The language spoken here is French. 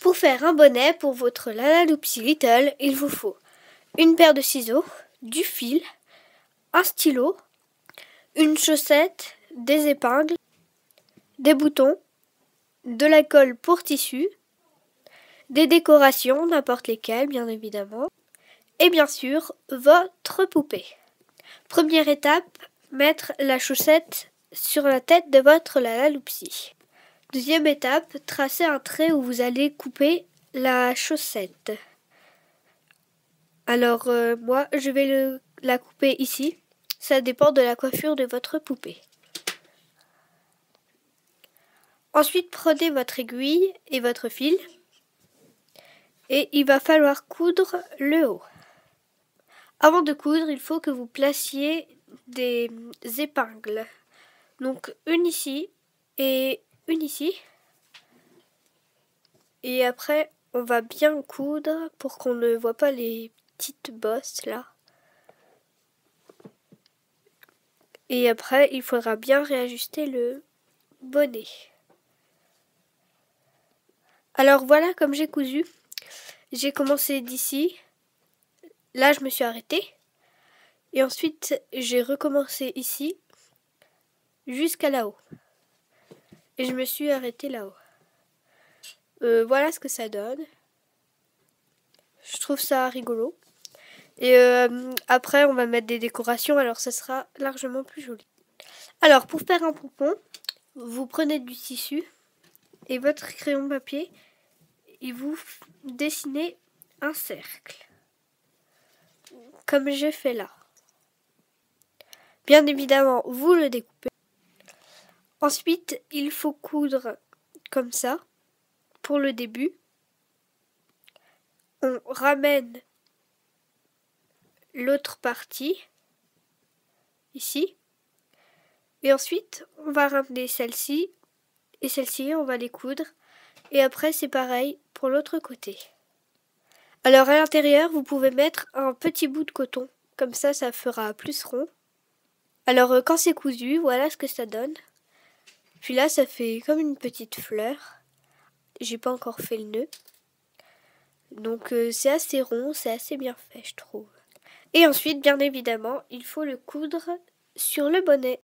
Pour faire un bonnet pour votre Lalaloopsy Little, il vous faut une paire de ciseaux, du fil, un stylo, une chaussette, des épingles, des boutons, de la colle pour tissu, des décorations, n'importe lesquelles bien évidemment, et bien sûr votre poupée. Première étape, mettre la chaussette sur la tête de votre Lalaloopsy. Deuxième étape, tracer un trait où vous allez couper la chaussette. Alors moi je vais la couper ici, ça dépend de la coiffure de votre poupée. Ensuite prenez votre aiguille et votre fil et il va falloir coudre le haut. Avant de coudre, il faut que vous placiez des épingles. Donc une ici et une ici. Et après on va bien coudre pour qu'on ne voit pas les petites bosses là. Et après, il faudra bien réajuster le bonnet. Alors voilà comme j'ai cousu. J'ai commencé d'ici. Là, je me suis arrêtée. Et ensuite, j'ai recommencé ici jusqu'à là-haut. Et je me suis arrêtée là-haut. Voilà ce que ça donne. Je trouve ça rigolo. Et après, on va mettre des décorations. Alors, ça sera largement plus joli. Alors, pour faire un pompon, vous prenez du tissu et votre crayon papier et vous dessinez un cercle. Comme j'ai fait là. Bien évidemment, vous le découpez. Ensuite, il faut coudre comme ça pour le début. On ramène l'autre partie ici. Et ensuite, on va ramener celle-ci et celle-ci, on va les coudre. Et après, c'est pareil pour l'autre côté. Alors à l'intérieur, vous pouvez mettre un petit bout de coton. Comme ça fera plus rond. Alors quand c'est cousu, voilà ce que ça donne. Puis là, ça fait comme une petite fleur. J'ai pas encore fait le nœud. Donc c'est assez rond, c'est assez bien fait, je trouve. Et ensuite, bien évidemment, il faut le coudre sur le bonnet.